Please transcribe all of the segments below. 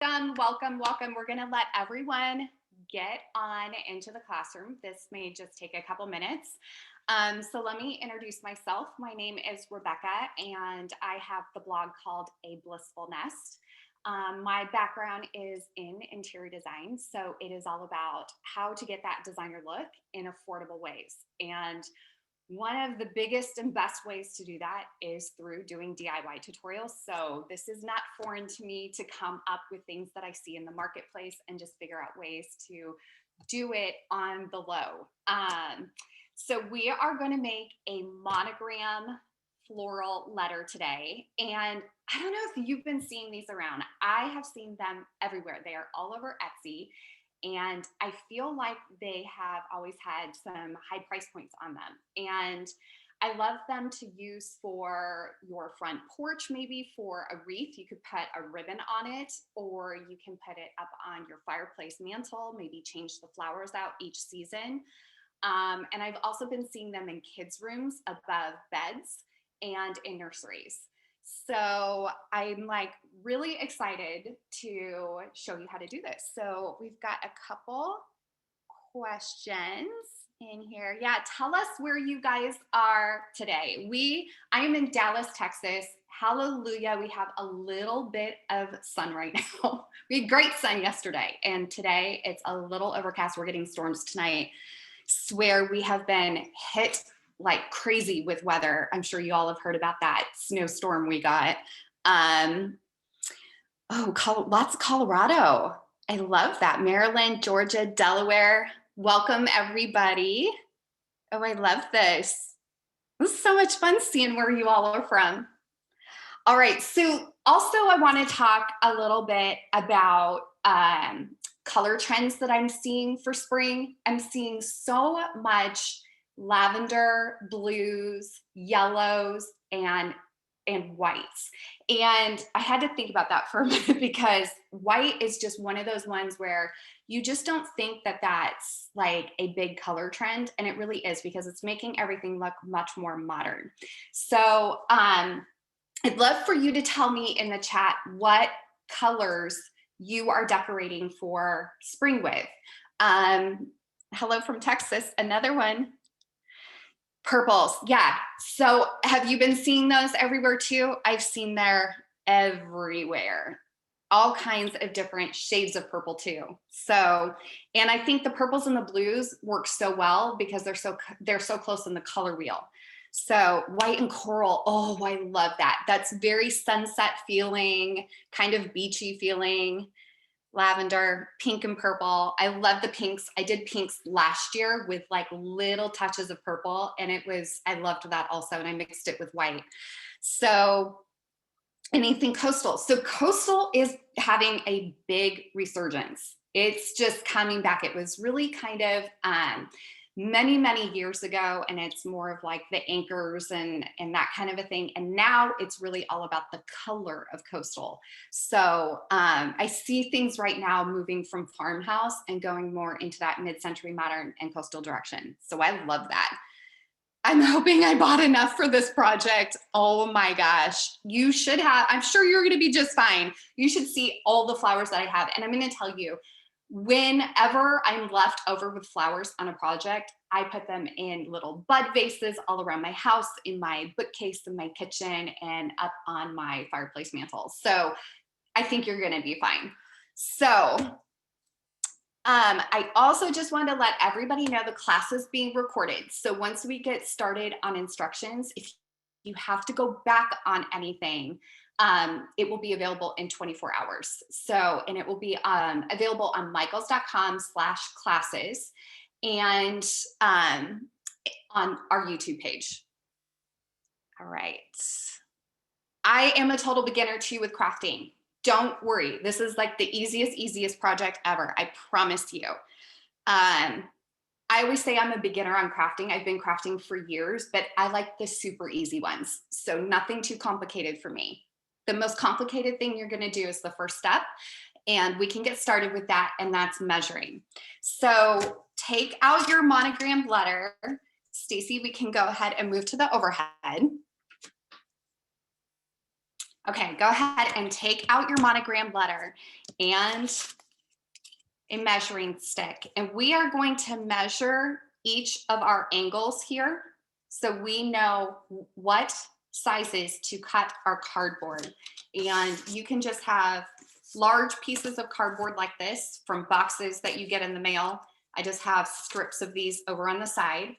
Welcome. We're going to let everyone get on into the classroom. This may just take a couple minutes. So let me introduce myself. My name is Rebecca, and I have the blog called A Blissful Nest. My background is in interior design, so it is all about how to get that designer look in affordable ways. And one of the biggest and best ways to do that is through doing DIY tutorials. So this is not foreign to me to come up with things that I see in the marketplace and just figure out ways to do it on the low. So we are going to make a monogram floral letter today. And I don't know if you've been seeing these around. I have seen them everywhere. They are all over Etsy. And I feel like they have always had some high price points on them. And I love them to use for your front porch, maybe for a wreath. You could put a ribbon on it, or you can put it up on your fireplace mantle, maybe change the flowers out each season. And I've also been seeing them in kids' rooms above beds and in nurseries. So I'm like really excited to show you how to do this. So we've got a couple questions in here. Yeah, tell us where you guys are today. I am in Dallas, Texas. Hallelujah. We have a little bit of sun right now. We had great sun yesterday, and today it's a little overcast. We're getting storms tonight. Swear we have been hit like crazy with weather. I'm sure you all have heard about that snowstorm we got. Lots of Colorado. I love that. Maryland, Georgia, Delaware. Welcome, everybody. Oh, I love this. This is so much fun seeing where you all are from. All right, so also I want to talk a little bit about color trends that I'm seeing for spring. I'm seeing so much lavender, blues, yellows, and whites. And I had to think about that for a minute because white is just one of those ones where you just don't think that that's like a big color trend. And it really is, because it's making everything look much more modern. So I'd love for you to tell me in the chat what colors you are decorating for spring with. Hello from Texas, another one. Purples, yeah. So have you been seeing those everywhere too? I've seen they're everywhere. All kinds of different shades of purple too. So, and I think the purples and the blues work so well because they're so close in the color wheel. So white and coral, oh, I love that. That's very sunset feeling, kind of beachy feeling. Lavender, pink and purple. I love the pinks. I did pinks last year with like little touches of purple, and I loved that also. And I mixed it with white. So anything coastal. So coastal is having a big resurgence. It's just coming back. It was really kind of many years ago, and it's more of like the anchors and that kind of a thing. And now it's really all about the color of coastal. So I see things right now moving from farmhouse and going more into that mid-century modern and coastal direction. So I love that. I'm hoping I bought enough for this project. Oh my gosh. You should have, I'm sure you're going to be just fine. You should see all the flowers that I have. And I'm going to tell you, whenever I'm left over with flowers on a project, I put them in little bud vases all around my house, in my bookcase, in my kitchen, and up on my fireplace mantle. So I think you're going to be fine. So I also just wanted to let everybody know the class is being recorded. So once we get started on instructions, if you have to go back on anything, it will be available in 24 hours. So, and it will be available on michaels.com/classes and on our YouTube page. All right. I am a total beginner too with crafting. Don't worry. This is like the easiest project ever. I promise you. I always say I'm a beginner on crafting. I've been crafting for years, but I like the super easy ones. So nothing too complicated for me. The most complicated thing you're going to do is the first step, and we can get started with that, and that's measuring. So take out your monogrammed letter. Stacy, we can go ahead and move to the overhead. Okay, go ahead and take out your monogram letter and a measuring stick. And we are going to measure each of our angles here so we know what sizes to cut our cardboard. And you can just have large pieces of cardboard like this from boxes that you get in the mail. I just have strips of these over on the side.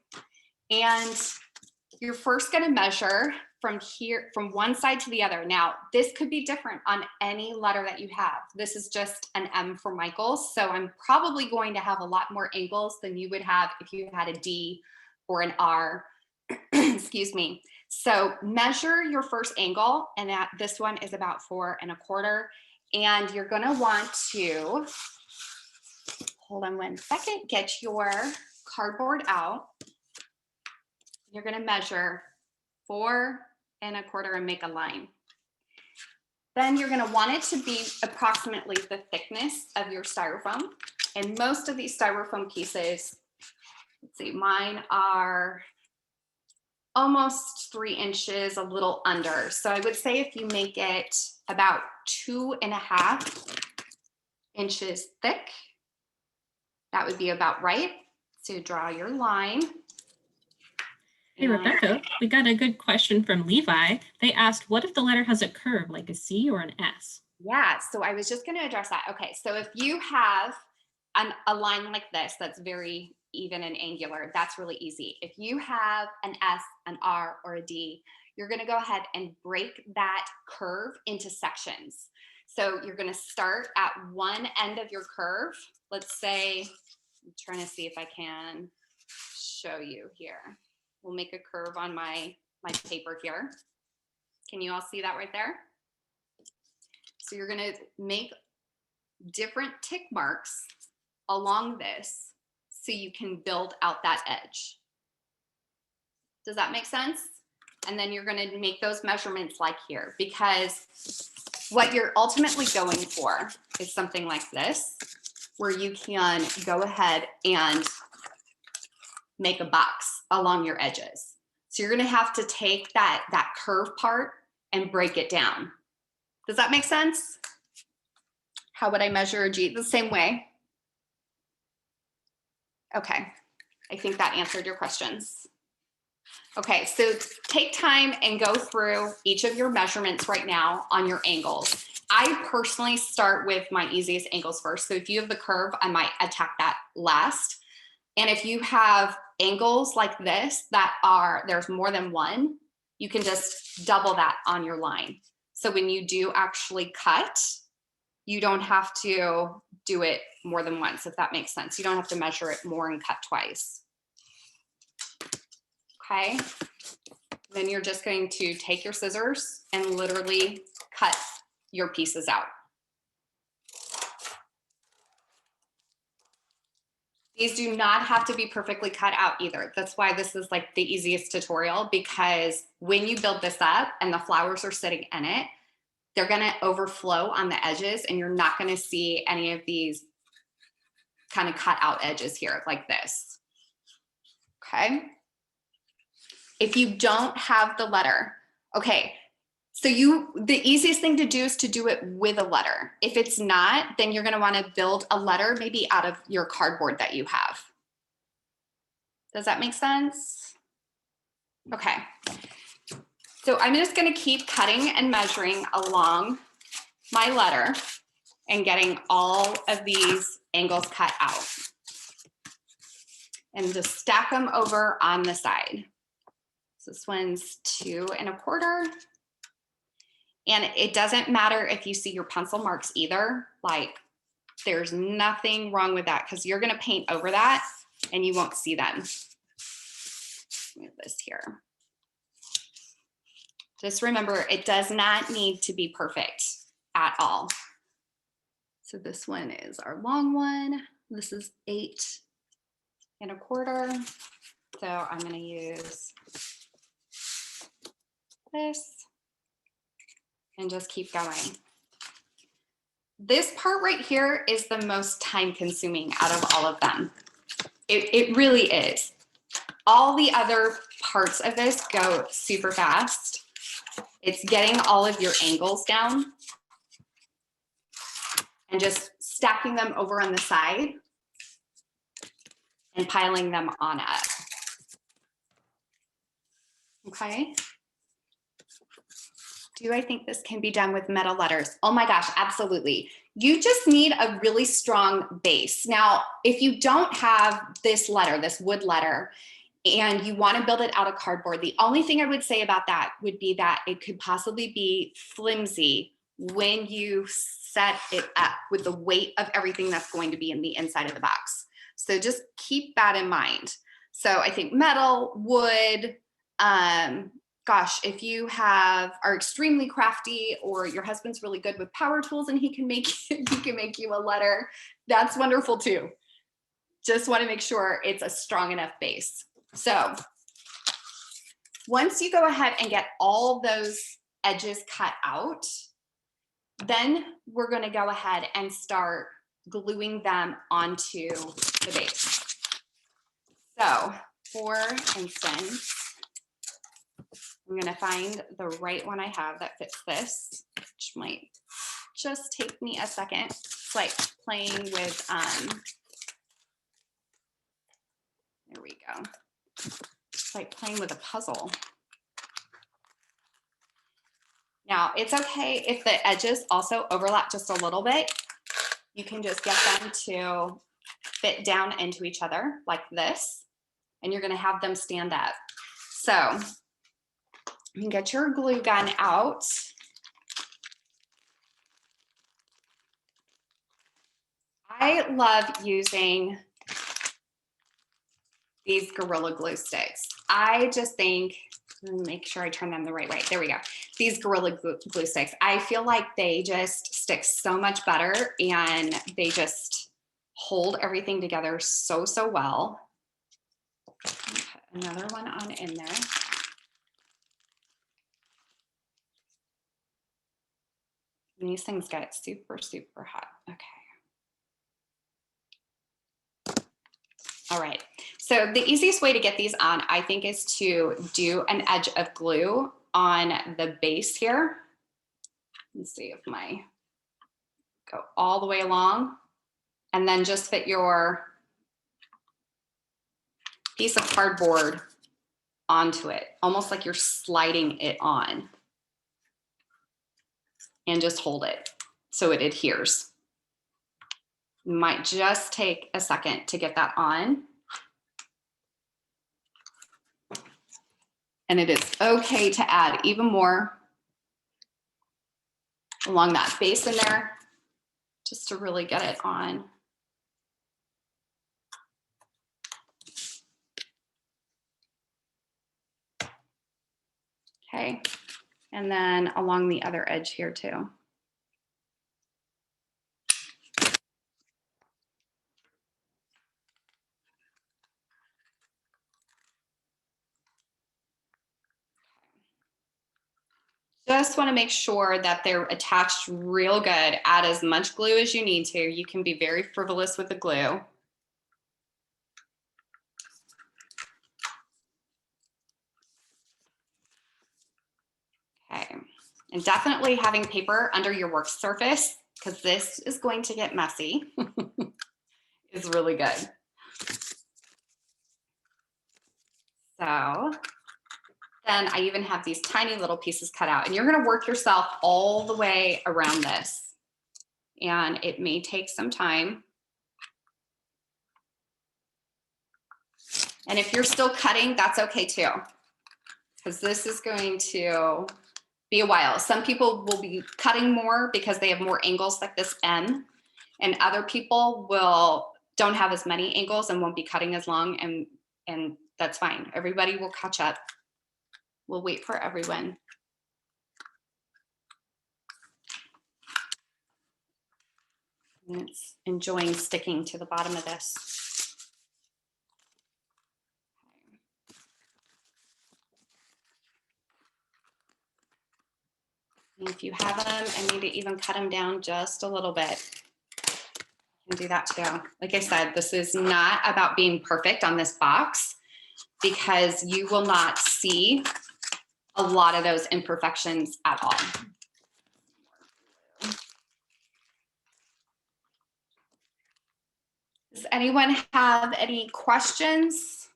And you're first going to measure from here, from one side to the other. Now, this could be different on any letter that you have. This is just an M for Michael, so I'm probably going to have a lot more angles than you would have if you had a D or an R. Excuse me. So measure your first angle, and this one is about 4 1/4. And you're going to want to, hold on one second, get your cardboard out. You're going to measure 4 1/4 and make a line. Then you're going to want it to be approximately the thickness of your styrofoam. And most of these styrofoam pieces, let's see, mine are almost 3 inches, a little under. So I would say if you make it about 2.5 inches thick, that would be about right. So draw your line. Hey, Rebecca, we got a good question from Levi. They asked, what if the letter has a curve like a C or an S? Yeah, so I was just going to address that. Okay, so if you have a line like this that's very even and angular, that's really easy. If you have an S, an R, or a D, you're going to go ahead and break that curve into sections. So you're going to start at one end of your curve. Let's say, I'm trying to see if I can show you here. We'll make a curve on my paper here. Can you all see that right there? So you're going to make different tick marks along this so you can build out that edge. Does that make sense? And then you're going to make those measurements like here, because what you're ultimately going for is something like this, where you can go ahead and make a box along your edges. So you're going to have to take that curve part and break it down. Does that make sense? How would I measure a G? The same way. Okay, I think that answered your questions. Okay, so take time and go through each of your measurements right now on your angles. I personally start with my easiest angles first. So if you have the curve, I might attack that last. And if you have angles like this that there's more than one, you can just double that on your line. So when you do actually cut, you don't have to do it more than once, if that makes sense. You don't have to measure it more and cut twice. Okay. Then you're just going to take your scissors and literally cut your pieces out. These do not have to be perfectly cut out either. That's why this is like the easiest tutorial, because when you build this up and the flowers are sitting in it, they're going to overflow on the edges and you're not going to see any of these kind of cut out edges here like this. Okay. If you don't have the letter, okay, so the easiest thing to do is to do it with a letter. If it's not, then you're going to want to build a letter maybe out of your cardboard that you have. Does that make sense? Okay. So I'm just going to keep cutting and measuring along my letter and getting all of these angles cut out. And just stack them over on the side. So this one's 2 1/4. And it doesn't matter if you see your pencil marks either. Like, there's nothing wrong with that, because you're going to paint over that and you won't see them. Move this here. Just remember, it does not need to be perfect at all. So this one is our long one. This is 8 1/4. So I'm going to use this and just keep going. This part right here is the most time consuming out of all of them. It really is. All the other parts of this go super fast. It's getting all of your angles down and just stacking them over on the side and piling them on up. Okay. Do I think this can be done with metal letters? Oh my gosh, absolutely. You just need a really strong base. Now, if you don't have this letter, this wood letter, and you want to build it out of cardboard, the only thing I would say about that would be that it could possibly be flimsy when you set it up with the weight of everything that's going to be in the inside of the box. So just keep that in mind. So I think metal, wood, gosh, if you are extremely crafty, or your husband's really good with power tools and he can make you a letter, that's wonderful too. Just want to make sure it's a strong enough base. So once you go ahead and get all those edges cut out, then we're going to go ahead and start gluing them onto the base. So for instance, I'm going to find the right one I have that fits this, which might just take me a second. It's like playing with, there we go. It's like playing with a puzzle. Now, it's okay if the edges also overlap just a little bit. You can just get them to fit down into each other like this, and you're going to have them stand up. So you can get your glue gun out. I love using these Gorilla Glue sticks. I just think, let me make sure I turn them the right way. There we go. These Gorilla Glue sticks. I feel like they just stick so much better, and they just hold everything together so, so well. Put another one on in there. And these things get super, super hot. Okay. All right, so the easiest way to get these on, I think, is to do an edge of glue on the base here. Let's see if go all the way along, and then just fit your piece of cardboard onto it, almost like you're sliding it on, and just hold it so it adheres. Might just take a second to get that on. And it is okay to add even more along that base in there, just to really get it on. Okay, and then along the other edge here too. Just want to make sure that they're attached real good. Add as much glue as you need to. You can be very frivolous with the glue. Okay, and definitely having paper under your work surface, because this is going to get messy, is really good. So then I even have these tiny little pieces cut out, and you're going to work yourself all the way around this. And it may take some time. And if you're still cutting, that's okay too, because this is going to be a while. Some people will be cutting more because they have more angles like this M, and other people don't have as many angles and won't be cutting as long, and that's fine. Everybody will catch up. We'll wait for everyone. And it's enjoying sticking to the bottom of this. And if you have them and need to even cut them down just a little bit, you can do that too. Like I said, this is not about being perfect on this box, because you will not see a lot of those imperfections at all. Does anyone have any questions?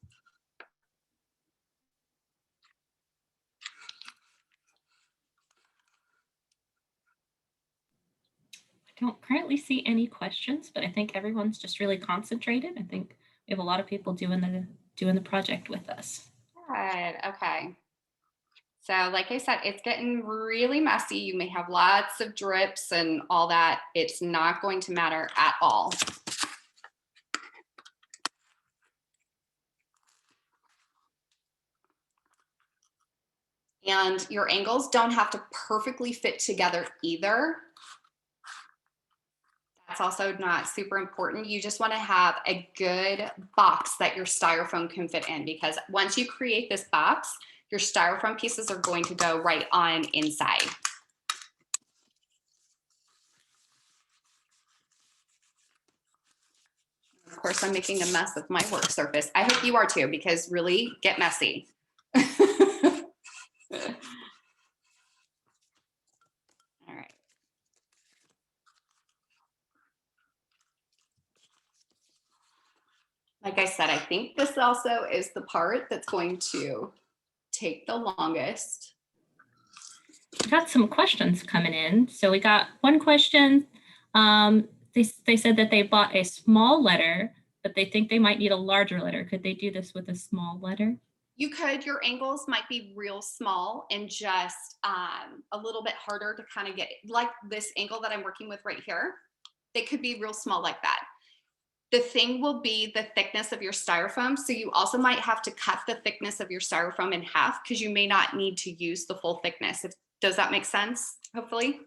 I don't currently see any questions, but I think everyone's just really concentrated. I think we have a lot of people doing the project with us. Good, okay. So like I said, it's getting really messy. You may have lots of drips and all that. It's not going to matter at all. And your angles don't have to perfectly fit together either. That's also not super important. You just want to have a good box that your styrofoam can fit in, because once you create this box, your styrofoam pieces are going to go right on inside. Of course, I'm making a mess of my work surface. I hope you are too, because really get messy. All right. Like I said, I think this also is the part that's going to take the longest. We got some questions coming in. So we got one question. They said that they bought a small letter, but they think they might need a larger letter. Could they do this with a small letter? You could. Your angles might be real small and just a little bit harder to kind of get, like this angle that I'm working with right here. They could be real small like that. The thing will be the thickness of your styrofoam. So you also might have to cut the thickness of your styrofoam in half, because you may not need to use the full thickness. Does that make sense, hopefully?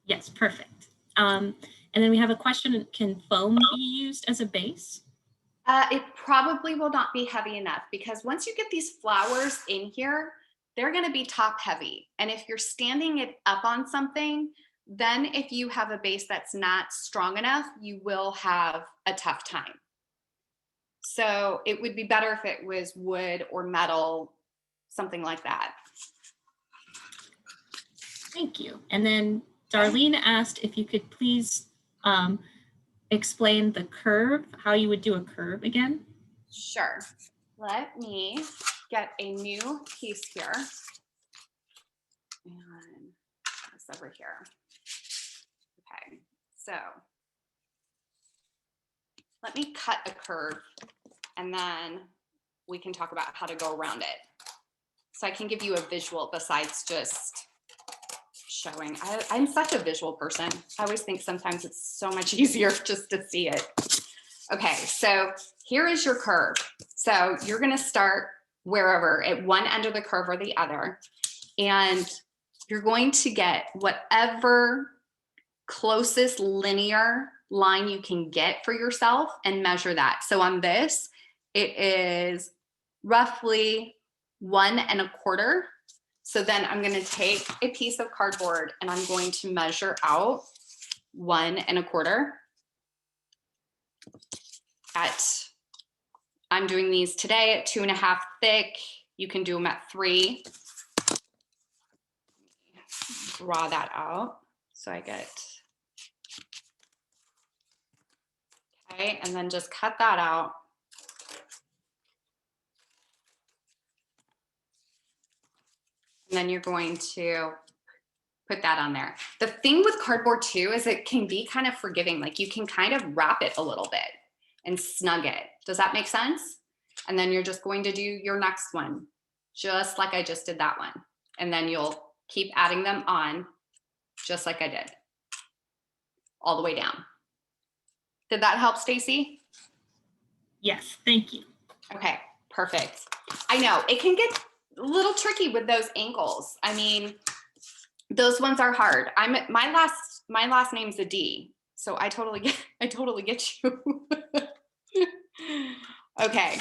Yes, perfect. And then we have a question, can foam be used as a base? It probably will not be heavy enough, because once you get these flowers in here, they're going to be top heavy. And if you're standing it up on something, then if you have a base that's not strong enough, you will have a tough time. So it would be better if it was wood or metal, something like that. Thank you. And then Darlene asked if you could please explain the curve, how you would do a curve again. Sure. Let me get a new piece here. And this over here. Okay, so let me cut a curve, and then we can talk about how to go around it. So I can give you a visual besides just showing. I'm such a visual person. I always think sometimes it's so much easier just to see it. Okay, so here is your curve. So you're gonna start wherever, at one end of the curve or the other, and you're going to get whatever closest linear line you can get for yourself and measure that. So on this, it is roughly 1 1/4. So then I'm going to take a piece of cardboard and I'm going to measure out 1 1/4. I'm doing these today at 2.5 thick. You can do them at 3. Draw that out. So I get, okay, and then just cut that out. And then you're going to put that on there. The thing with cardboard too is it can be kind of forgiving. Like you can kind of wrap it a little bit and snug it. Does that make sense? And then you're just going to do your next one, just like I just did that one. And then you'll keep adding them on just like I did, all the way down. Did that help, Stacy? Yes, thank you. Okay, perfect. I know it can get a little tricky with those angles. I mean, those ones are hard. My last name's a D, so I totally get you. Okay.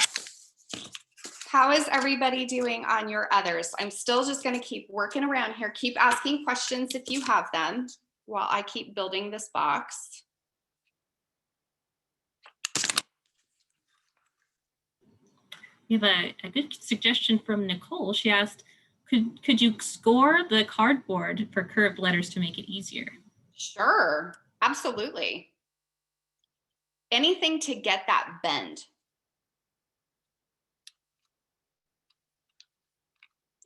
How is everybody doing on your others? I'm still just going to keep working around here. Keep asking questions if you have them while I keep building this box. We have a good suggestion from Nicole. She asked, could you score the cardboard for curved letters to make it easier? Sure, absolutely. Anything to get that bend.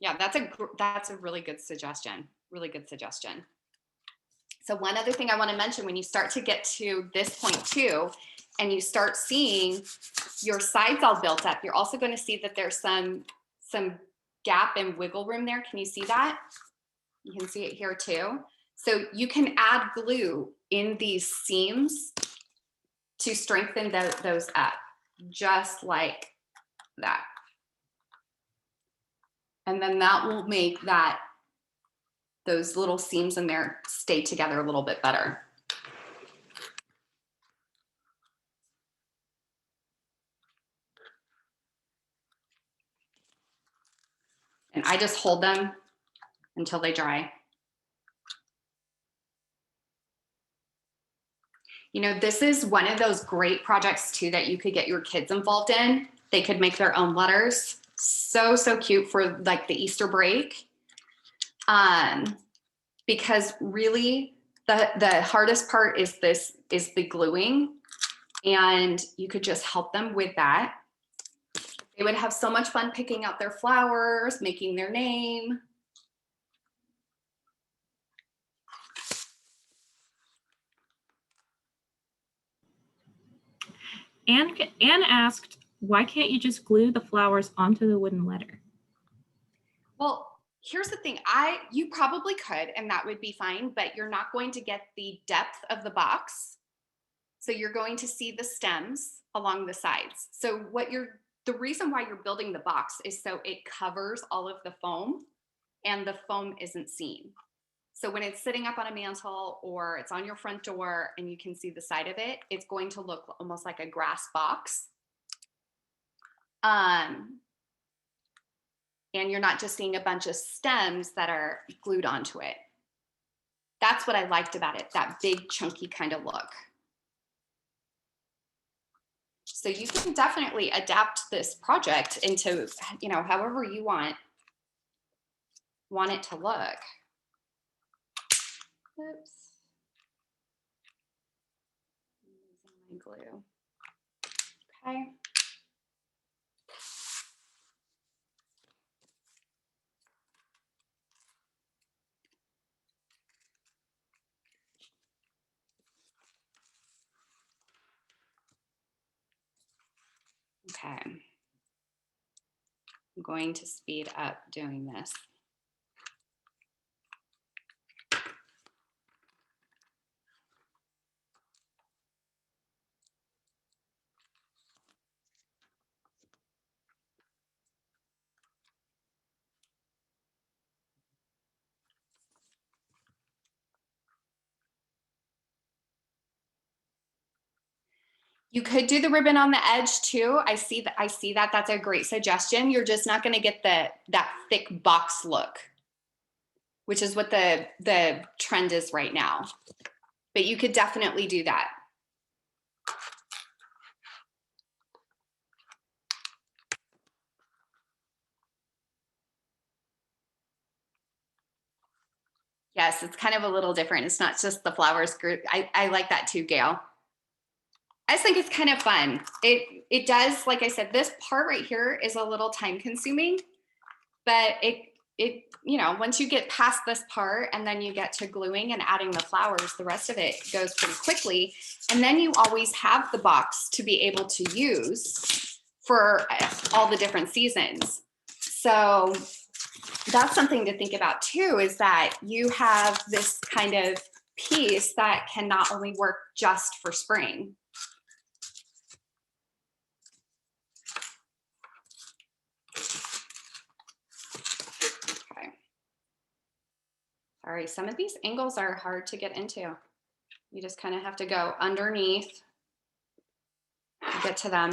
Yeah, that's a really good suggestion. Really good suggestion. So one other thing I want to mention, when you start to get to this point too, and you start seeing your sides all built up, you're also going to see that there's some gap and wiggle room there. Can you see that? You can see it here too. So you can add glue in these seams to strengthen those up, just like that. And then that will make those little seams in there stay together a little bit better. And I just hold them until they dry. You know, this is one of those great projects too that you could get your kids involved in. They could make their own letters. So, so cute for like the Easter break. Because really the hardest part is the gluing, and you could just help them with that. They would have so much fun picking out their flowers, making their name. Anne asked, why can't you just glue the flowers onto the wooden letter? Well, here's the thing. You probably could, and that would be fine, but you're not going to get the depth of the box. So you're going to see the stems along the sides. So the reason why you're building the box is so it covers all of the foam and the foam isn't seen. So when it's sitting up on a mantle or it's on your front door and you can see the side of it, it's going to look almost like a grass box. And you're not just seeing a bunch of stems that are glued onto it. That's what I liked about it, that big chunky kind of look. So you can definitely adapt this project into, you know, however you want it to look. Oops. I'm using my glue. Okay. Okay. I'm going to speed up doing this. You could do the ribbon on the edge too. I see that. That's a great suggestion. You're just not going to get that thick box look, which is what the trend is right now. But you could definitely do that. Yes, it's kind of a little different. It's not just the flowers group. I like that too, Gail. I just think it's kind of fun. It does, like I said, this part right here is a little time consuming, but it you know, once you get past this part and then you get to gluing and adding the flowers, the rest of it goes pretty quickly. And then you always have the box to be able to use for all the different seasons. So that's something to think about too, is that you have this kind of piece that can not only work just for spring. Okay. All right, some of these angles are hard to get into. You just kind of have to go underneath to get to them.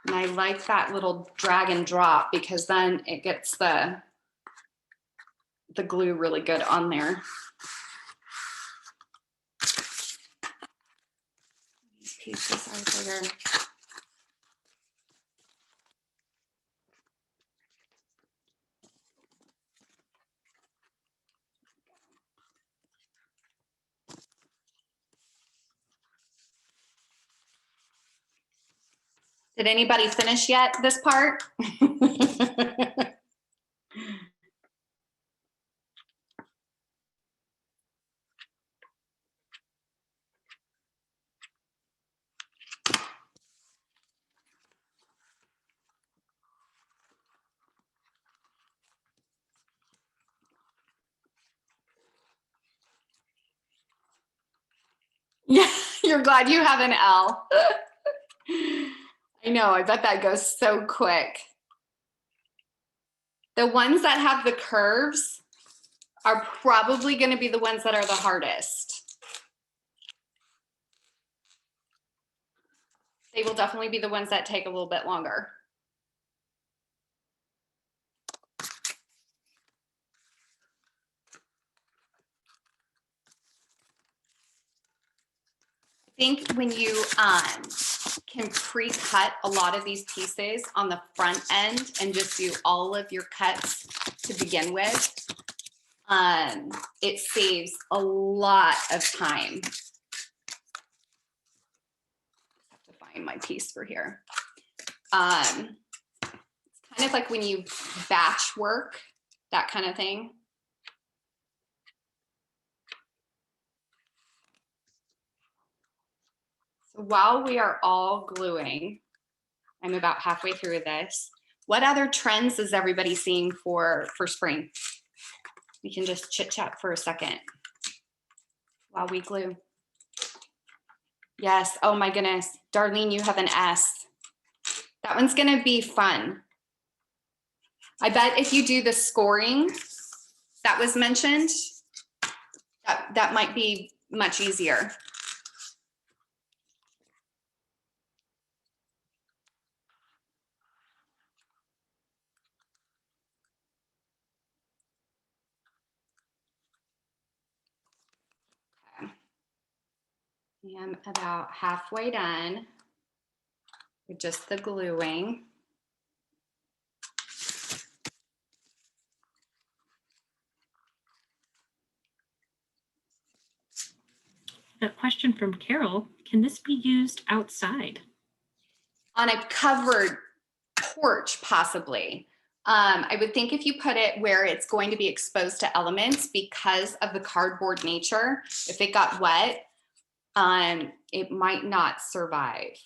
And I like that little drag and drop because then it gets the glue really good on there. These pieces are bigger. Did anybody finish yet this part? Yeah, you're glad you have an L. I know, I bet that goes so quick. The ones that have the curves are probably going to be the ones that are the hardest. They will definitely be the ones that take a little bit longer. I think when you can pre-cut a lot of these pieces on the front end and just do all of your cuts to begin with, it saves a lot of time. I have to find my piece for here. It's kind of like when you batch work, that kind of thing. So while we are all gluing, I'm about halfway through this. What other trends is everybody seeing for spring? We can just chit chat for a second while we glue. Yes, oh my goodness. Darlene, you have an S. That one's gonna be fun. I bet if you do the scoring that was mentioned, that might be much easier. Okay. I'm about halfway done with just the gluing. A question from Carol, can this be used outside? On a covered porch, possibly. I would think if you put it where it's going to be exposed to elements because of the cardboard nature, if it got wet, it might not survive.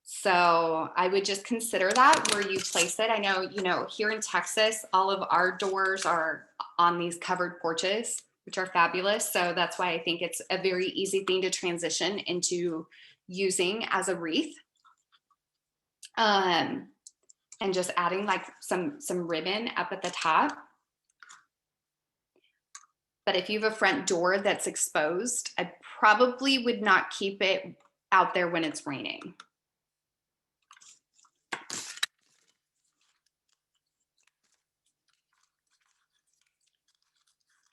So I would just consider that where you place it. I know, here in Texas, all of our doors are on these covered porches, which are fabulous. So that's why I think it's a very easy thing to transition into using as a wreath. And just adding like some ribbon up at the top. But if you have a front door that's exposed, I probably would not keep it out there when it's raining.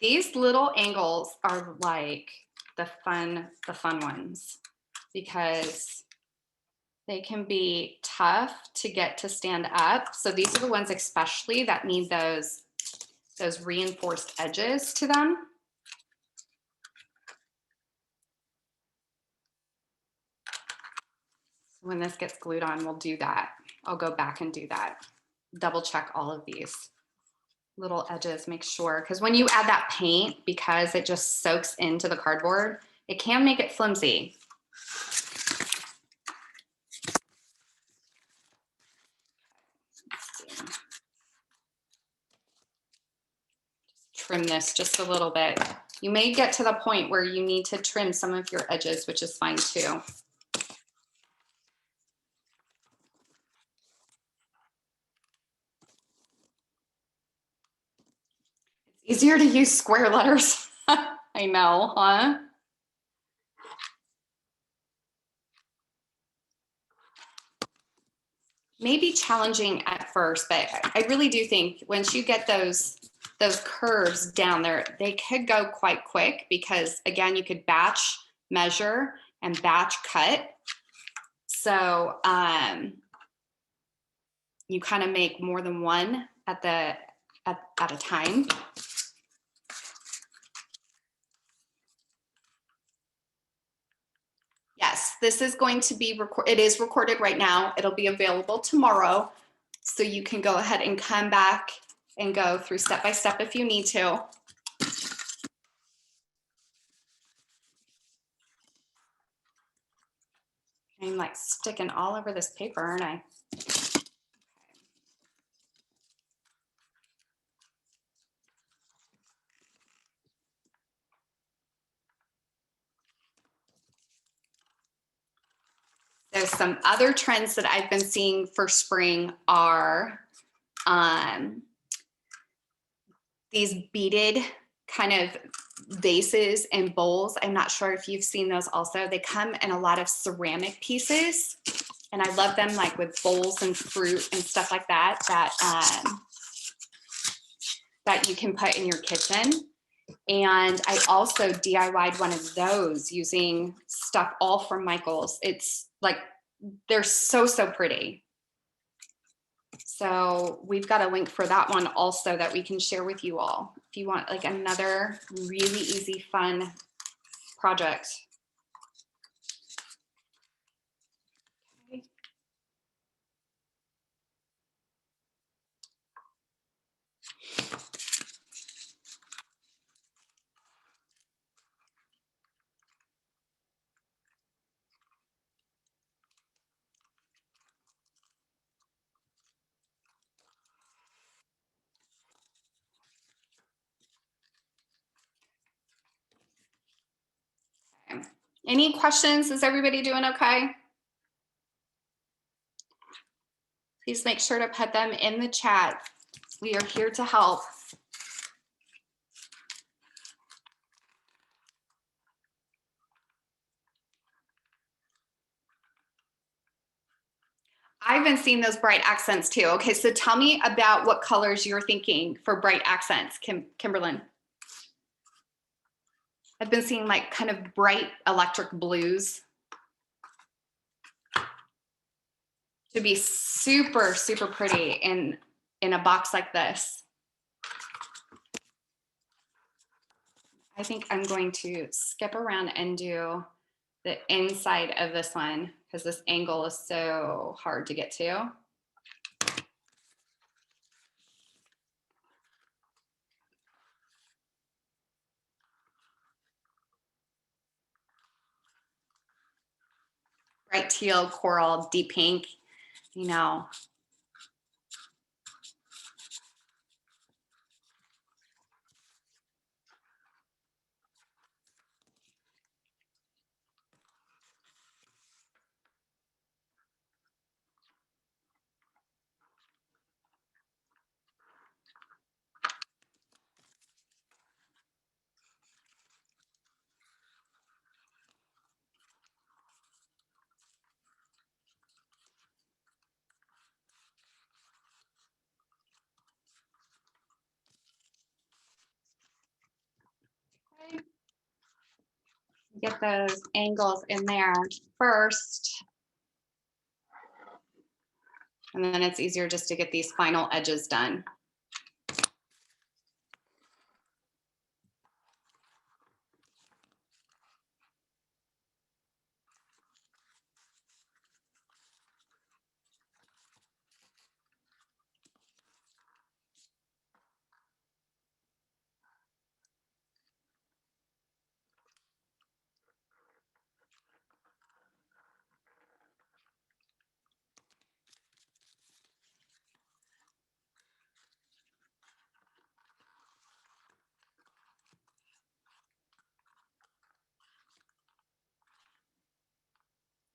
These little angles are like the fun ones because they can be tough to get to stand up. So these are the ones especially that need those reinforced edges to them. When this gets glued on, we'll do that. I'll go back and do that. Double check all of these little edges, make sure, because when you add that paint, because it just soaks into the cardboard, it can make it flimsy. Trim this just a little bit. You may get to the point where you need to trim some of your edges, which is fine too. It's easier to use square letters. I know, huh? Maybe challenging at first, but I really do think once you get those curves down there, they could go quite quick because again, you could batch measure and batch cut. So you kind of make more than one at a time. Yes, this is going to be it is recorded right now. It'll be available tomorrow. So you can go ahead and come back and go through step by step if you need to. I'm like sticking all over this paper, aren't I? There's some other trends that I've been seeing for spring are these beaded kind of vases and bowls. I'm not sure if you've seen those also. They come in a lot of ceramic pieces, and I love them like with bowls and fruit and stuff like that, that you can put in your kitchen. And I also DIY'd one of those using stuff all from Michael's. It's like, they're so, so pretty. So we've got a link for that one also that we can share with you all if you want like another really easy, fun project. Okay. Any questions? Is everybody doing okay? Please make sure to put them in the chat. We are here to help. I've been seeing those bright accents too. Okay, so tell me about what colors you're thinking for bright accents, Kimberlyn. I've been seeing like kind of bright electric blues. Should be super, super pretty in a box like this. I think I'm going to skip around and do the inside of this one because this angle is so hard to get to. Bright teal, coral, deep pink, you know. Get those angles in there first. And then it's easier just to get these final edges done.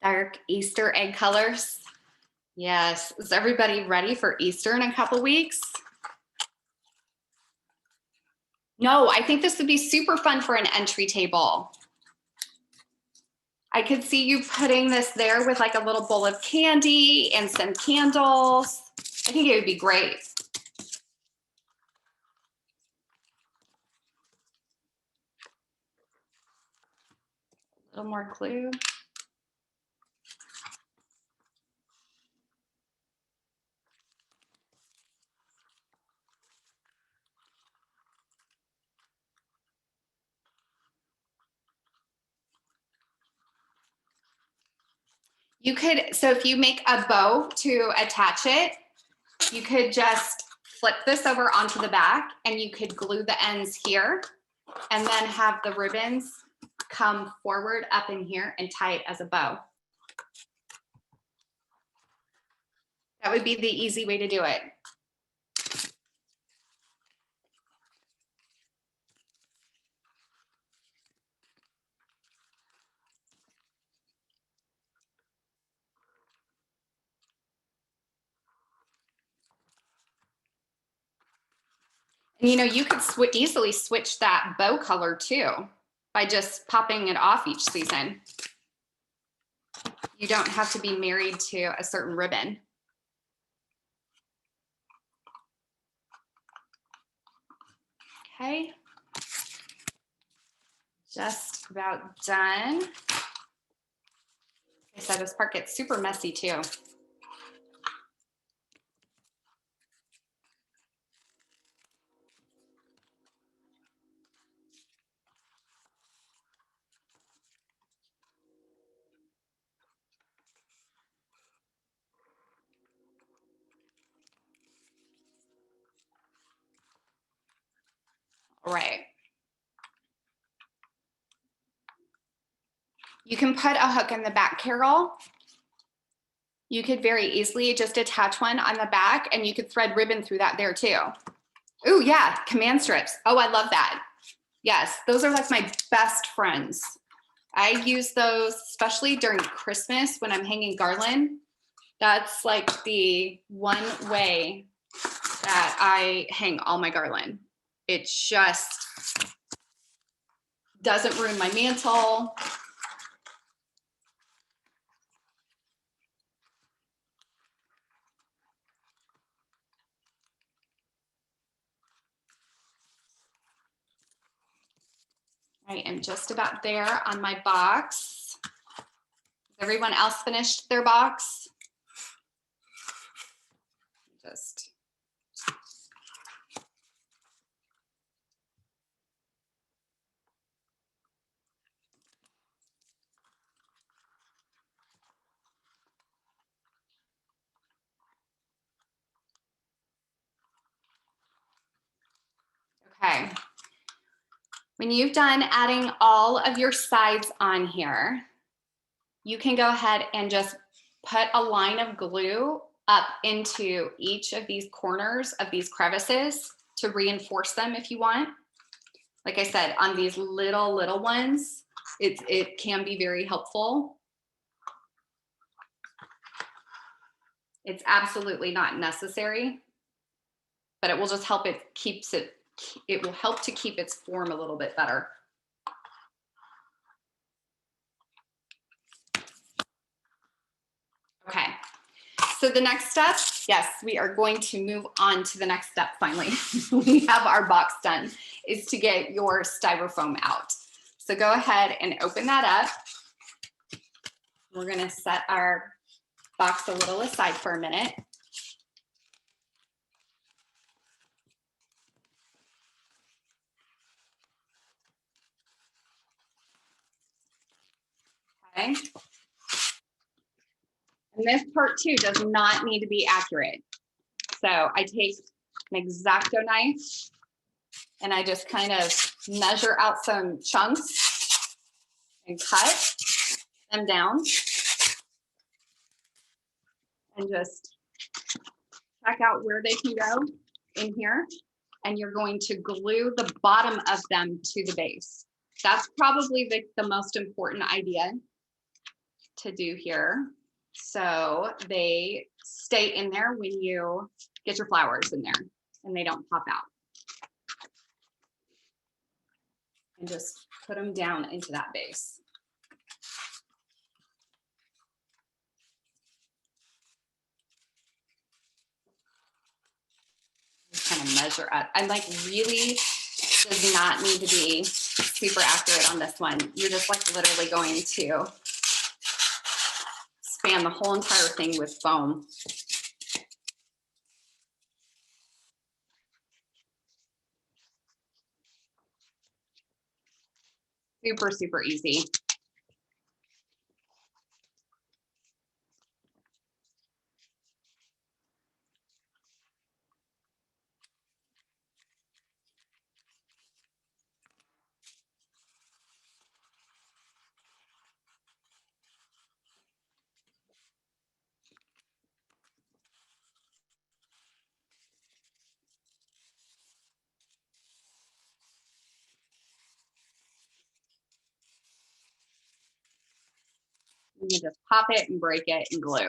Dark Easter egg colors. Yes. Is everybody ready for Easter in a couple weeks? No, I think this would be super fun for an entry table. I could see you putting this there with like a little bowl of candy and some candles. I think it would be great. A little more glue. You could, so if you make a bow to attach it, you could just flip this over onto the back and you could glue the ends here and then have the ribbons come forward up in here and tie it as a bow. That would be the easy way to do it. And you know, you could easily switch that bow color too by just popping it off each season. You don't have to be married to a certain ribbon. Okay. Just about done. Like I said, this part gets super messy too. All right. You can put a hook in the back, Carol. You could very easily just attach one on the back and you could thread ribbon through that there too. Oh yeah, command strips. Oh, I love that. Yes, those are like my best friends. I use those, especially during Christmas when I'm hanging garland. That's like the one way that I hang all my garland. It just doesn't ruin my mantle. I am just about there on my box. Has everyone else finished their box? Just okay. When you've done adding all of your sides on here, you can go ahead and just put a line of glue up into each of these corners of these crevices to reinforce them if you want. Like I said, on these little ones, it can be very helpful. It's absolutely not necessary, but it will just help it will help to keep its form a little bit better. Okay, so the next step, yes, we are going to move on to the next step finally. We have our box done, is to get your styrofoam out. So go ahead and open that up. We're gonna set our box a little aside for a minute. Okay. And this part too does not need to be accurate. So I take an Xacto knife and I just kind of measure out some chunks and cut them down and just check out where they can go in here. And you're going to glue the bottom of them to the base. That's probably the most important idea to do here. So they stay in there when you get your flowers in there and they don't pop out. And just put them down into that base. Just kind of measure up. I'm like really does not need to be super accurate on this one. You're just like literally going to span the whole entire thing with foam. Super, super easy. You just pop it and break it and glue.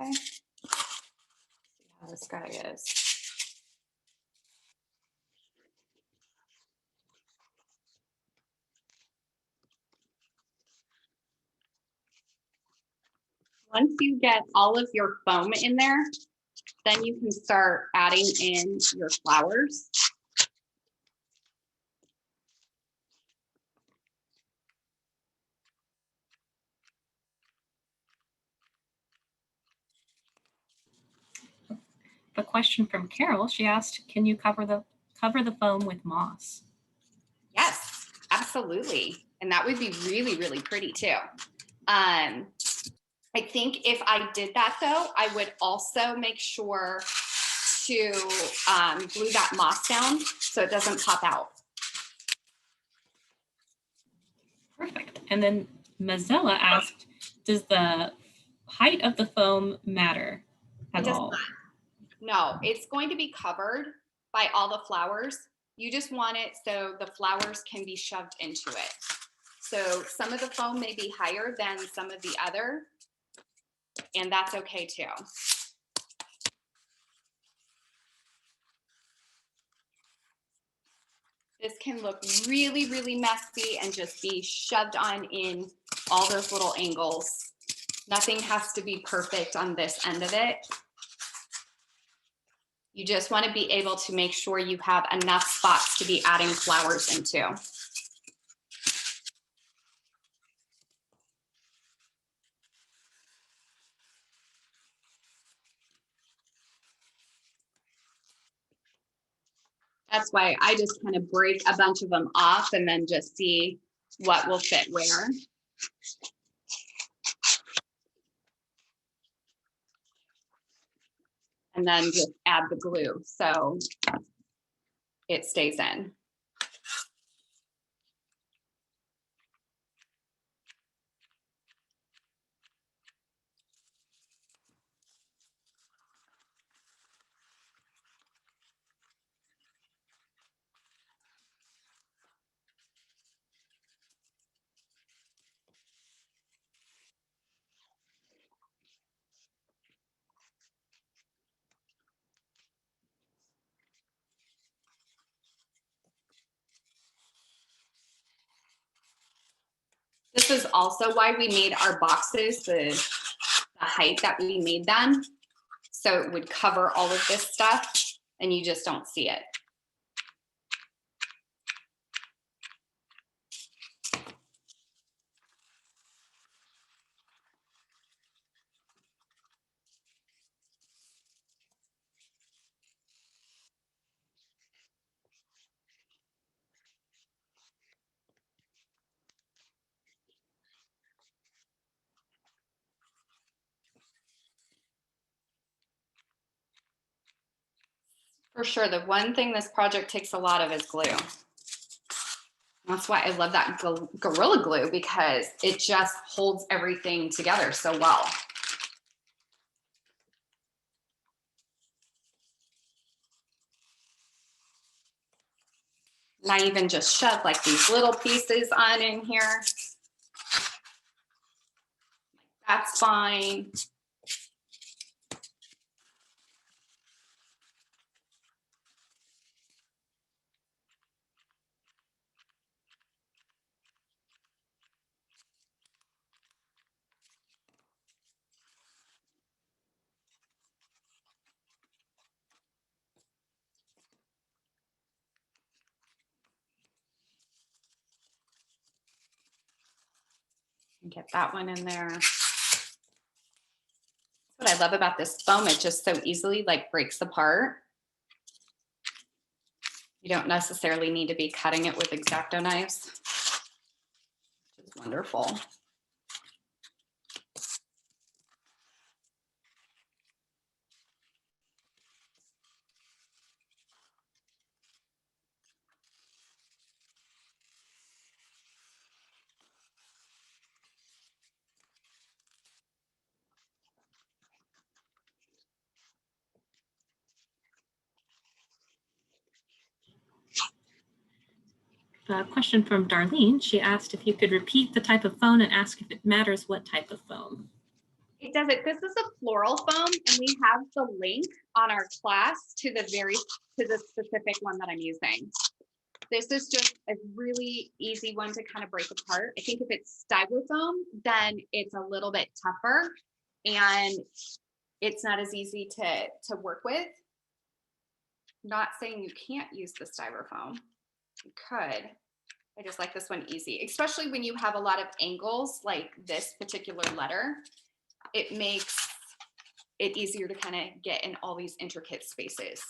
Okay. See how this guy is. Once you get all of your foam in there, then you can start adding in your flowers. A question from Carol. She asked, "Can you cover the foam with moss?" Yes, absolutely. And that would be really, really pretty too. I think if I did that though, I would also make sure to glue that moss down so it doesn't pop out. Perfect. And then Mazzella asked, "Does the height of the foam matter at all?" Not. No, it's going to be covered by all the flowers. You just want it so the flowers can be shoved into it. So some of the foam may be higher than some of the other, and that's okay too. This can look really, really messy and just be shoved on in all those little angles. Nothing has to be perfect on this end of it. You just want to be able to make sure you have enough spots to be adding flowers into. That's why I just kind of break a bunch of them off and then just see what will fit where. And then just add the glue so it stays in. This is also why we made our boxes the height that we made them. So it would cover all of this stuff and you just don't see it. For sure, the one thing this project takes a lot of is glue. That's why I love that Gorilla Glue, because it just holds everything together so well. And I even just shove like these little pieces on in here. That's fine. Get that one in there. What I love about this foam, it just so easily like breaks apart. You don't necessarily need to be cutting it with Xacto knives, which is wonderful. a question from Darlene. She asked if you could repeat the type of foam and ask if it matters what type of foam. It doesn't. This is a floral foam, and we have the link on our class to the specific one that I'm using. This is just a really easy one to kind of break apart. I think if it's styrofoam, then it's a little bit tougher and it's not as easy to work with. Not saying you can't use the styrofoam. You could. I just like this one easy, especially when you have a lot of angles like this particular letter. It makes it easier to kind of get in all these intricate spaces.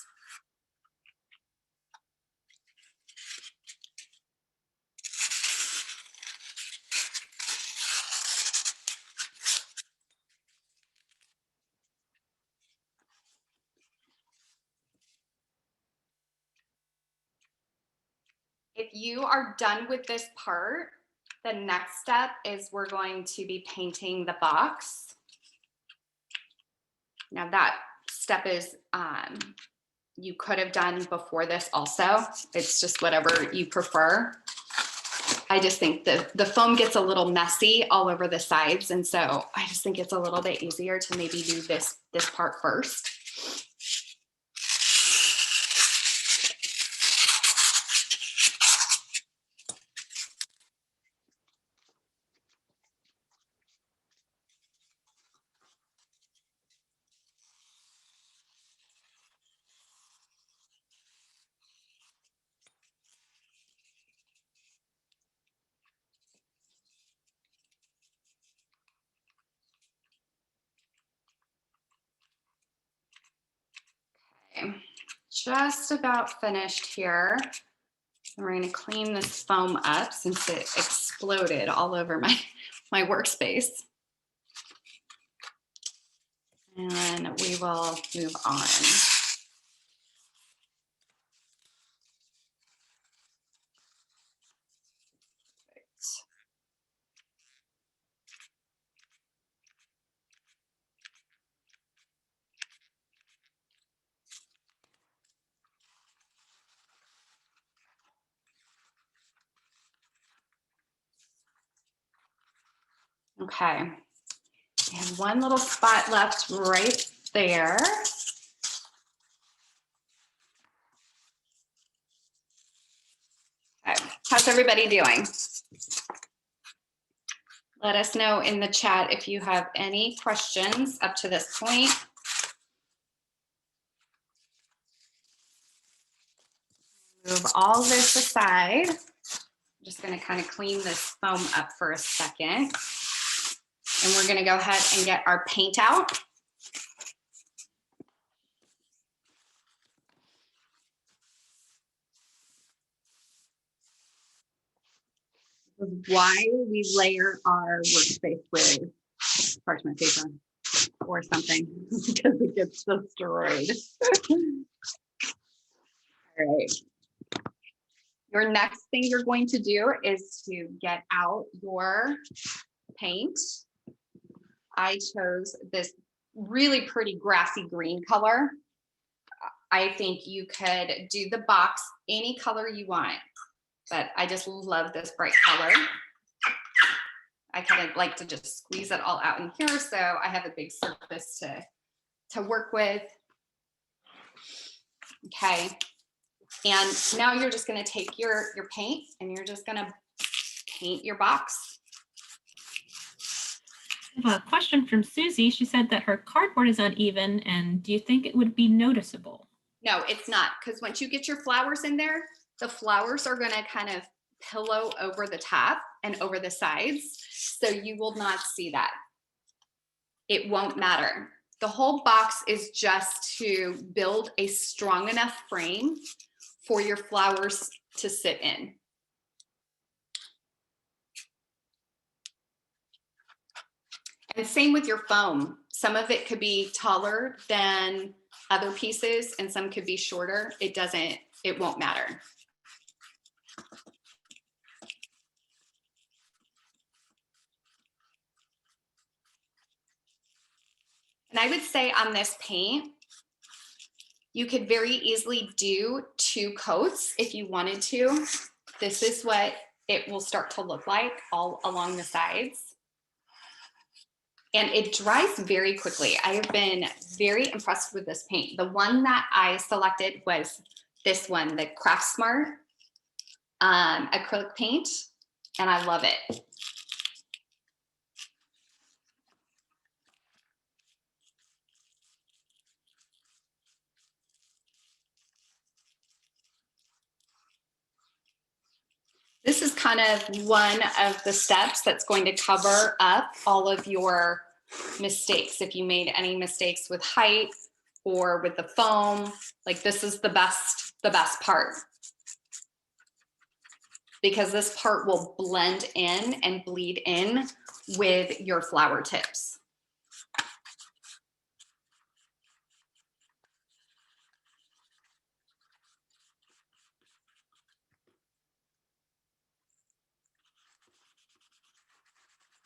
If you are done with this part, the next step is we're going to be painting the box. Now that step is you could have done before this also. It's just whatever you prefer. I just think the foam gets a little messy all over the sides, and so I just think it's a little bit easier to maybe do this part first. Okay, just about finished here. And we're going to clean this foam up since it exploded all over my workspace. And we will move on. Okay, I have one little spot left right there. Okay, how's everybody doing? Let us know in the chat if you have any questions up to this point. Move all this aside. I'm just going to kind of clean this foam up for a second. And we're going to go ahead and get our paint out. Why we layer our workspace with parchment paper or something, because it gets destroyed. All right. Your next thing you're going to do is to get out your paint. I chose this really pretty grassy green color. I think you could do the box any color you want, but I just love this bright color. I kind of like to just squeeze it all out in here so I have a big surface to work with. Okay, and now you're just going to take your paint and you're just going to paint your box. I have a question from Susie. She said that her cardboard is uneven, and do you think it would be noticeable? No, it's not, because once you get your flowers in there, the flowers are going to kind of pillow over the top and over the sides, so you will not see that. It won't matter. The whole box is just to build a strong enough frame for your flowers to sit in. And same with your foam. Some of it could be taller than other pieces and some could be shorter. It won't matter. And I would say on this paint, you could very easily do 2 coats if you wanted to. this is what it will start to look like all along the sides. And it dries very quickly. I have been very impressed with this paint. The one that I selected was this one, the Craft Smart acrylic paint, and I love it. This is kind of one of the steps that's going to cover up all of your mistakes. If you made any mistakes with height or with the foam, like this is the best part, because this part will blend in and bleed in with your flower tips.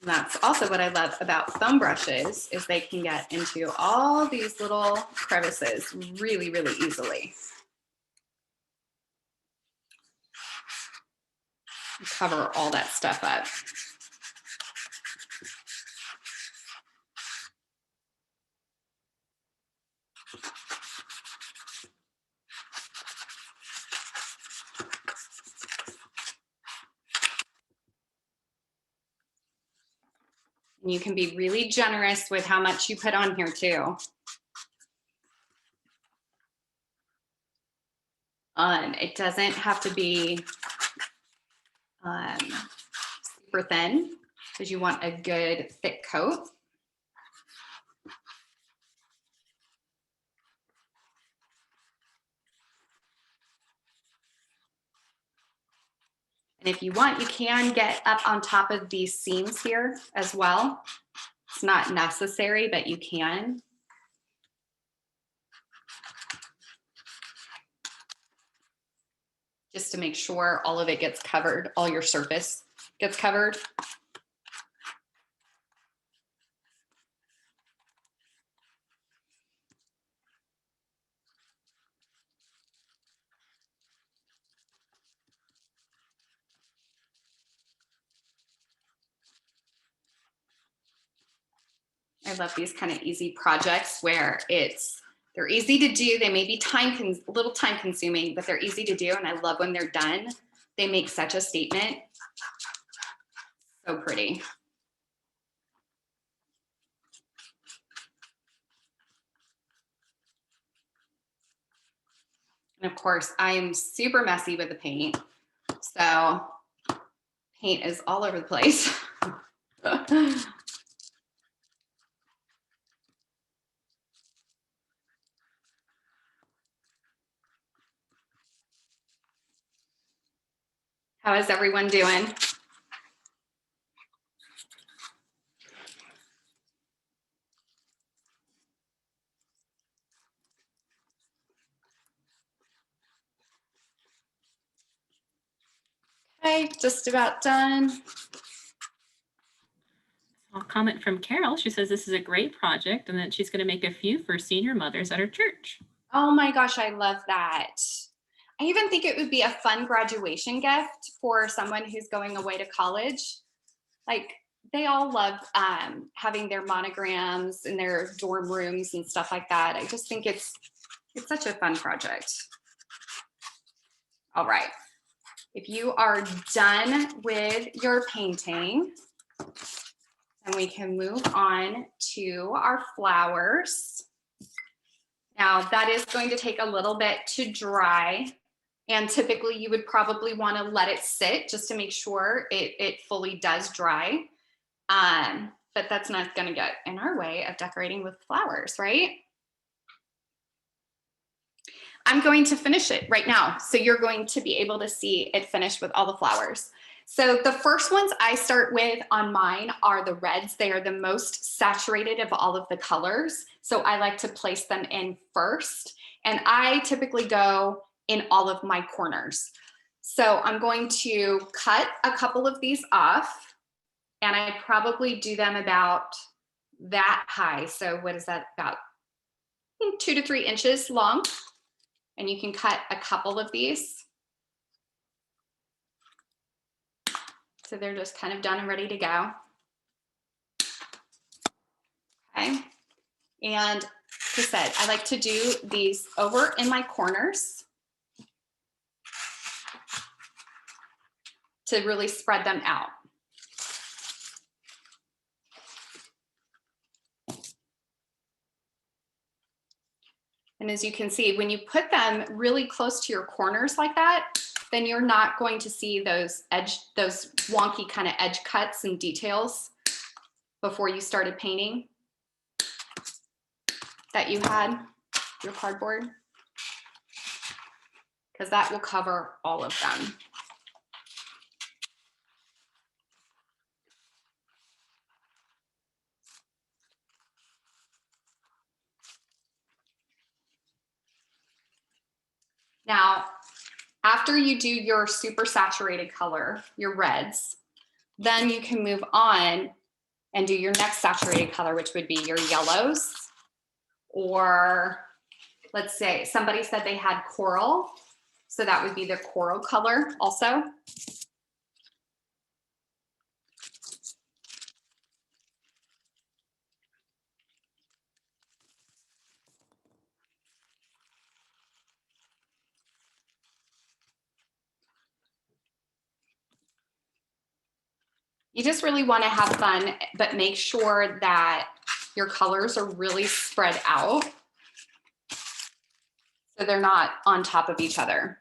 And that's also what I love about foam brushes, is they can get into all these little crevices really, really easily. Cover all that stuff up. And you can be really generous with how much you put on here too. It doesn't have to be super thin, because you want a good thick coat. And if you want, you can get up on top of these seams here as well. It's not necessary, but you can. Just to make sure all of it gets covered, all your surface gets covered. I love these kind of easy projects where they're easy to do. They may be a little time consuming, but they're easy to do. And I love when they're done. They make such a statement. So pretty. And of course, I'm super messy with the paint. So paint is all over the place. How is everyone doing? Okay, just about done. A comment from Carol. She says this is a great project and that she's going to make a few for senior mothers at her church. Oh my gosh, I love that. I even think it would be a fun graduation gift for someone who's going away to college. Like, they all love having their monograms in their dorm rooms and stuff like that. I just think it's such a fun project. All right. If you are done with your painting, then we can move on to our flowers. Now, that is going to take a little bit to dry. And typically you would probably want to let it sit just to make sure it fully does dry. But that's not going to get in our way of decorating with flowers, right? I'm going to finish it right now. So you're going to be able to see it finished with all the flowers. So the first ones I start with on mine are the reds. They are the most saturated of all of the colors. So I like to place them in first. And I typically go in all of my corners. So I'm going to cut a couple of these off, and I probably do them about that high. So what is that, about 2 to 3 inches long? And you can cut a couple of these. So they're just kind of done and ready to go. Okay. And like I said, I like to do these over in my corners to really spread them out. And as you can see, when you put them really close to your corners like that, then you're not going to see those wonky kind of edge cuts and details before you started painting that you had your cardboard, because that will cover all of them. Now, after you do your super saturated color, your reds, then you can move on and do your next saturated color, which would be your yellows. Or let's say somebody said they had coral, so that would be the coral color also. You just really want to have fun, but make sure that your colors are really spread out so they're not on top of each other.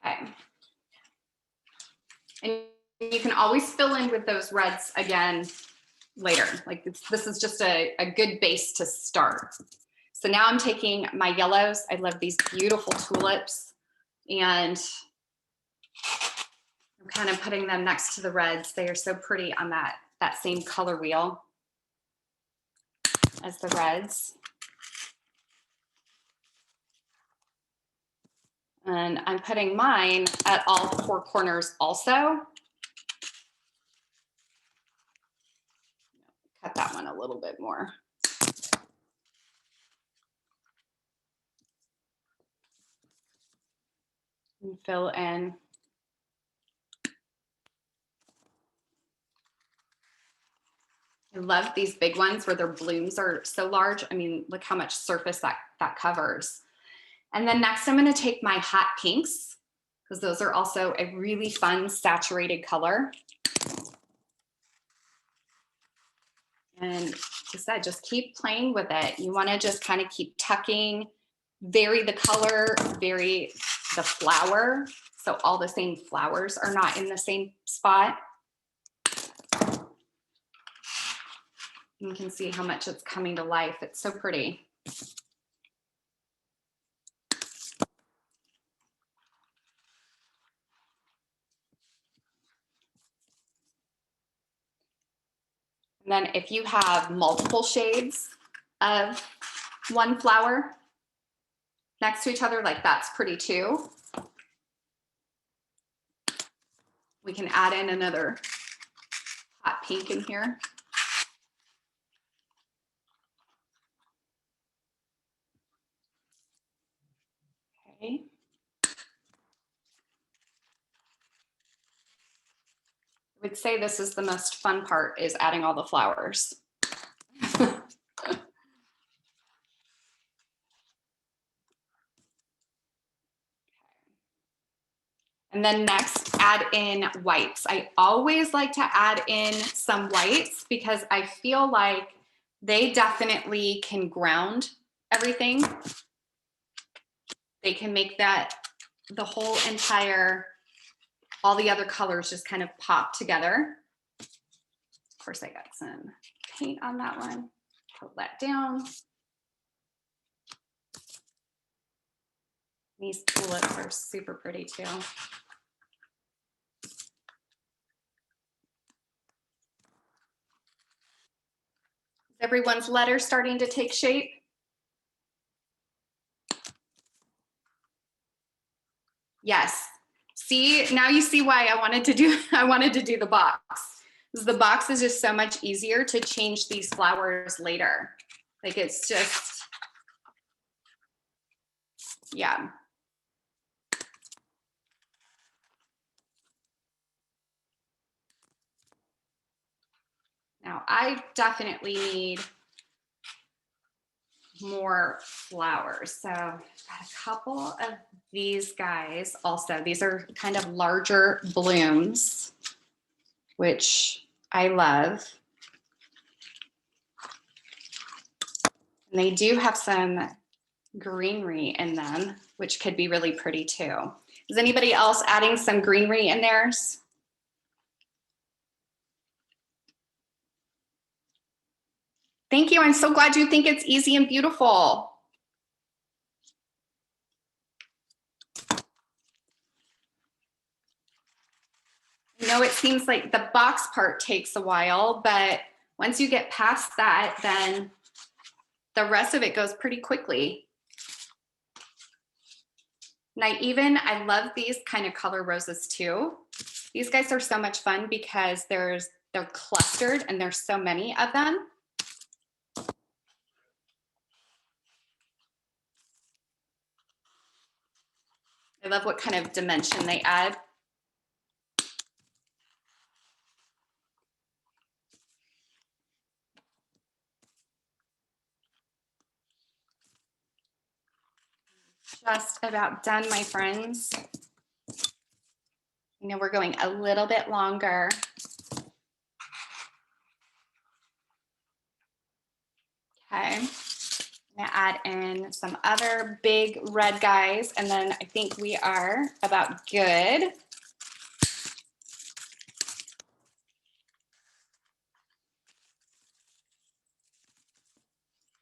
Okay. And you can always fill in with those reds again later. Like this is just a good base to start. So now I'm taking my yellows. I love these beautiful tulips, and I'm kind of putting them next to the reds. They are so pretty on that same color wheel as the reds. And I'm putting mine at all four corners also. Cut that one a little bit more. And fill in. I love these big ones where their blooms are so large. I mean, look how much surface that covers. And then next I'm going to take my hot pinks, because those are also a really fun saturated color. And like I said, just keep playing with it. You want to just kind of keep tucking, vary the color, vary the flower, so all the same flowers are not in the same spot. You can see how much it's coming to life. It's so pretty. And then if you have multiple shades of one flower next to each other, like that's pretty too. We can add in another hot pink in here. Okay. I would say this is the most fun part, is adding all the flowers. And then next, add in whites. I always like to add in some whites because I feel like they definitely can ground everything. They can make that the whole entire, all the other colors just kind of pop together. Of course, I got some paint on that one. Put that down. These tulips are super pretty too. Is everyone's letter starting to take shape? Yes. See, now you see why I wanted to do the box. Because the box is just so much easier to change these flowers later. Like it's just, Yeah. Now I definitely need more flowers. So I've got a couple of these guys also. These are kind of larger blooms, which I love. And they do have some greenery in them, which could be really pretty too. Is anybody else adding some greenery in theirs? Thank you. I'm so glad you think it's easy and beautiful. I know it seems like the box part takes a while, but once you get past that, then the rest of it goes pretty quickly. And I love these kind of color roses too. These guys are so much fun because they're clustered and there's so many of them. I love what kind of dimension they add. Just about done, my friends. You know, we're going a little bit longer. Okay, I'm gonna add in some other big red guys, and then I think we are about good.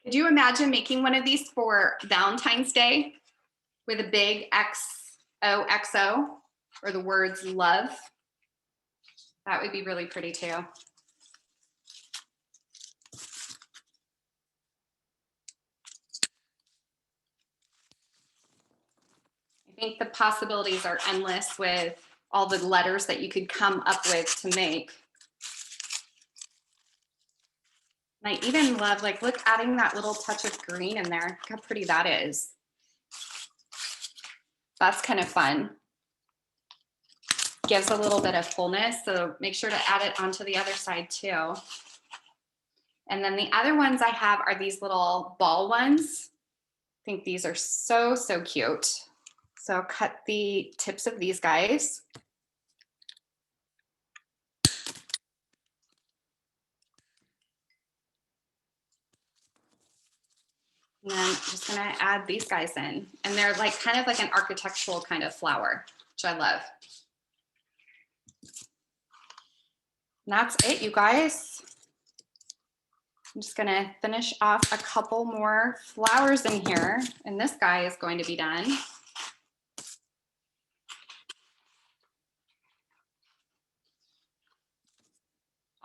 Could you imagine making one of these for Valentine's Day with a big XOXO or the words love? That would be really pretty too. I think the possibilities are endless with all the letters that you could come up with to make. And I even love, like, look, adding that little touch of green in there. Look how pretty that is. That's kind of fun. Gives a little bit of fullness, so make sure to add it onto the other side too. And then the other ones I have are these little ball ones. I think these are so, so cute. So cut the tips of these guys. And then I'm just gonna add these guys in. And they're like kind of like an architectural kind of flower, which I love. And that's it, you guys. I'm just gonna finish off a couple more flowers in here, and this guy is going to be done.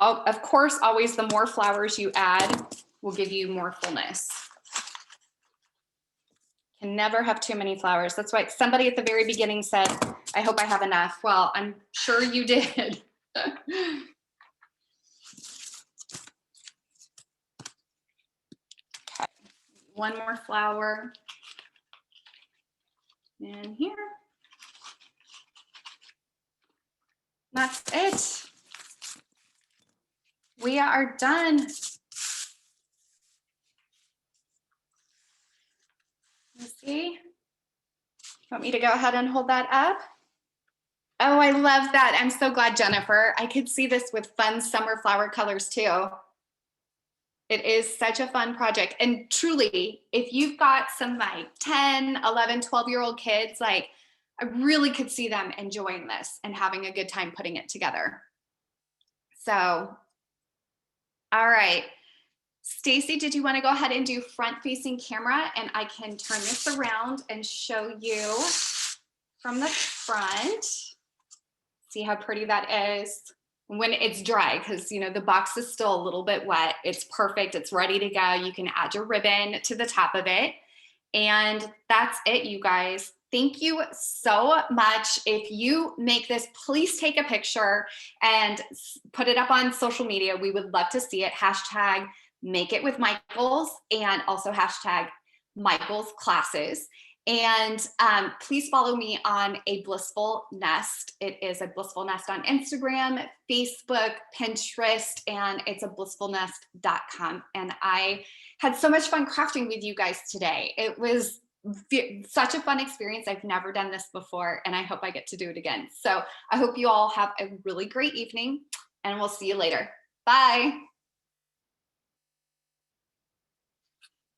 Of course, always the more flowers you add will give you more fullness. Can never have too many flowers. That's why somebody at the very beginning said, I hope I have enough. Well, I'm sure you did. Okay, one more flower in here. That's it. We are done. Let's see. Want me to go ahead and hold that up? Oh, I love that. I'm so glad, Jennifer. I could see this with fun summer flower colors too. It is such a fun project. And truly, if you've got some like 10, 11, 12-year-old kids, like I really could see them enjoying this and having a good time putting it together. So, all right. Stacy, did you want to go ahead and do front-facing camera, and I can turn this around and show you from the front. See how pretty that is when it's dry, because you know the box is still a little bit wet. It's perfect. It's ready to go. You can add your ribbon to the top of it. And that's it, you guys. Thank you so much. If you make this, please take a picture and put it up on social media. We would love to see it. Hashtag make it with Michaels, and also hashtag Michaels classes. And please follow me on A Blissful Nest. It is a Blissful Nest on Instagram, Facebook, Pinterest, and it's a blissfulnest.com. And I had so much fun crafting with you guys today. It was such a fun experience. I've never done this before, and I hope I get to do it again. So I hope you all have a really great evening, and we'll see you later. Bye.